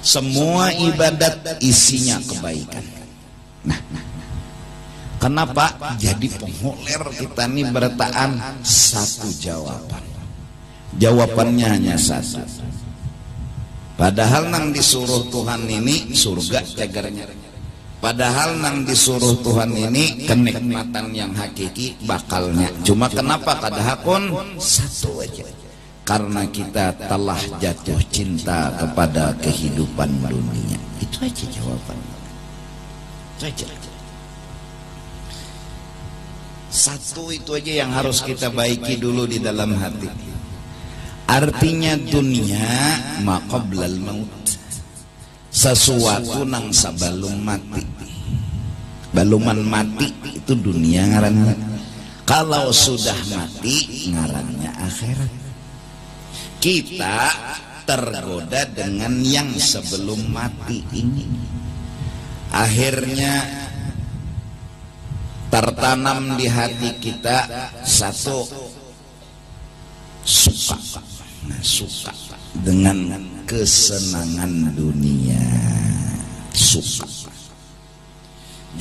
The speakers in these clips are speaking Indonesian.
Semua ibadat isinya kebaikan. Nah, kenapa jadi pengholer kita nih bertaan satu jawaban? Jawabannya hanya satu. Padahal nang disuruh Tuhan ini surga cagernya. Padahal nang disuruh Tuhan ini kenikmatan yang hakiki bakalnya. Cuma kenapa kadahakun satu aja? Karena kita telah jatuh cinta kepada kehidupan dunia. Itu aja jawabannya. Itu aja. Satu itu aja yang harus kita baiki dulu di dalam hati. Artinya dunia maqablal maut. Sesuatu nang sabalum mati. Baluman mati itu dunia ngarannya. Kalau sudah mati ngarannya akhirat. Kita tergoda dengan yang sebelum mati ini. Akhirnya tertanam di hati kita satu suka. Nah, suka dengan kesenangan dunia. Suka.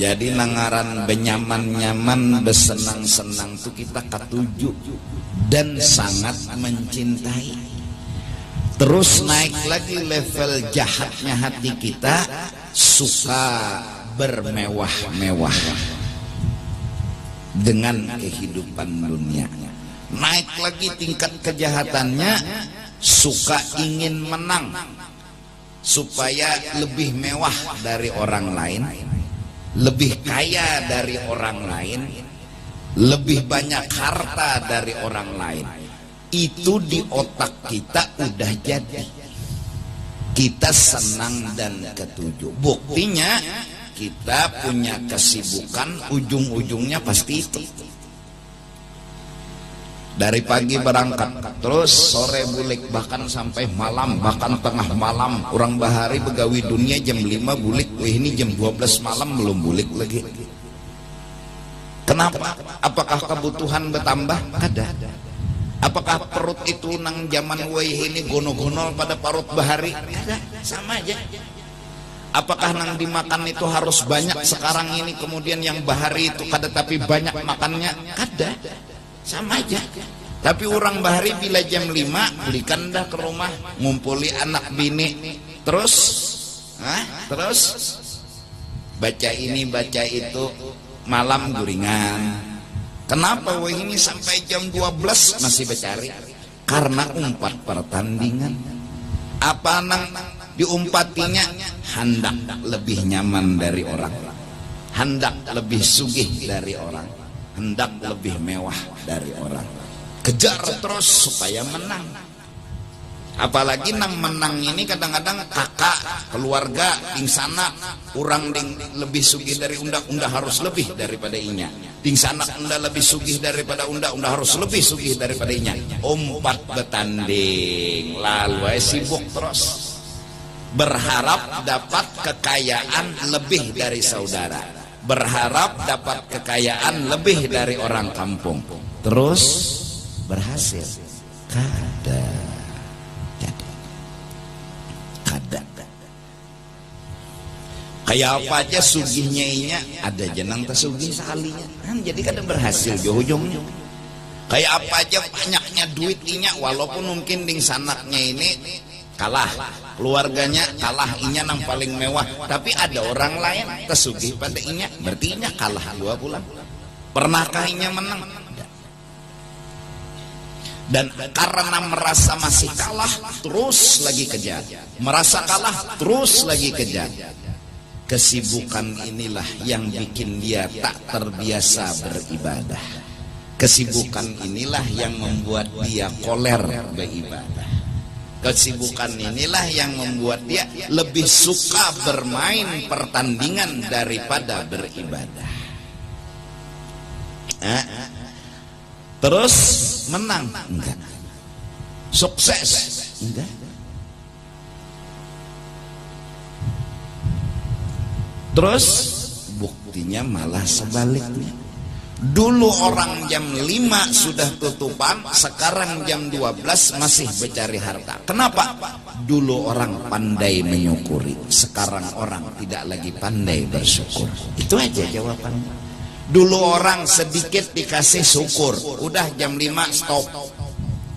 Jadi nangaran benyaman-nyaman besenang-senang itu kita ketujuh dan sangat mencintai. Terus naik lagi level jahatnya hati kita, suka bermewah-mewah dengan kehidupan dunia. Naik lagi tingkat kejahatannya, suka ingin menang supaya lebih mewah dari orang lain, lebih kaya dari orang lain, lebih banyak harta dari orang lain. Itu di otak kita udah jadi. Kita senang dan ketujuh. Buktinya kita punya kesibukan, ujung-ujungnya pasti itu. Dari pagi berangkat, terus sore bulik, bahkan sampai malam, bahkan tengah malam. Orang bahari begawi dunia jam 5 bulik, ini jam 12 malam belum bulik lagi. Kenapa? Apakah kebutuhan bertambah? Ada. Apakah perut itu nang zaman wei ini gono-gono pada parut bahari? Ada, sama aja. Apakah nang dimakan itu harus banyak sekarang ini, kemudian yang bahari itu kada tapi banyak makannya? Kada, sama aja. Tapi orang bahari bila jam 5 belikan dah ke rumah, ngumpuli anak bini, terus baca ini baca itu, malam guringan. Kenapa wah ini sampai jam 12 masih bercari? Karena umpat pertandingan. Apa nang diumpatinya? Hendak lebih nyaman dari orang, hendak lebih sugih dari orang, hendak lebih mewah dari orang. Kejar terus supaya menang. Apalagi nang menang ini kadang-kadang kakak, keluarga, ding sana, orang ding lebih sugih dari unda harus lebih daripada inya. Ding sana unda lebih sugih daripada unda harus lebih sugih daripada inya. Umpat betanding, lalu sibuk terus. Berharap dapat kekayaan lebih dari saudara. Berharap dapat kekayaan lebih dari orang kampung. Terus berhasil? Kada. Kayak apa aja sugihnya inya, ada jenang tersugih sekalinya kan, jadi kadang berhasil ujungnya. Kayak apa aja banyaknya duit inya, walaupun mungkin ding sanaknya ini kalah, keluarganya kalah, inya nang paling mewah, tapi ada orang lain tersugih pada inya, berarti inya kalah dua bulan. Pernahkah inya menang? Dan karena merasa masih kalah, terus lagi kejar. Merasa kalah, terus lagi kejar. Kesibukan inilah yang bikin dia tak terbiasa beribadah. Kesibukan inilah yang membuat dia koler beribadah. Kesibukan inilah yang membuat dia lebih suka bermain pertandingan daripada beribadah. Terus menang? Enggak. Sukses? Enggak. Terus buktinya malah sebaliknya. Dulu orang jam 5 sudah tutupan, sekarang jam 12 masih mencari harta. Kenapa? Dulu orang pandai menyukuri, sekarang orang tidak lagi pandai bersyukur. Itu aja jawabannya. Dulu orang sedikit dikasih syukur, udah jam 5 stop,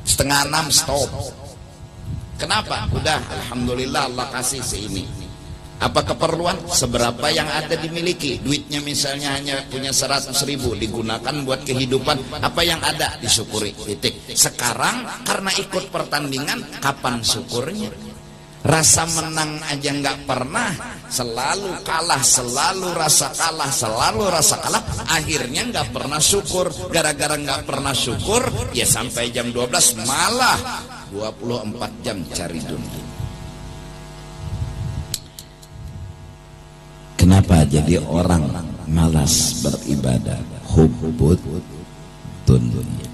setengah 6 stop. Kenapa? Udah alhamdulillah Allah kasih seini. Apa keperluan? Seberapa yang ada dimiliki. Duitnya misalnya hanya punya 100.000, digunakan buat kehidupan. Apa yang ada disyukuri, titik. Sekarang karena ikut pertandingan, kapan syukurnya? Rasa menang aja nggak pernah, selalu kalah, selalu rasa kalah, selalu rasa kalah. Akhirnya nggak pernah syukur. Gara-gara nggak pernah syukur, ya sampai jam 12 malah 24 jam cari dunia. Kenapa jadi orang malas beribadah? Hubbud dunia.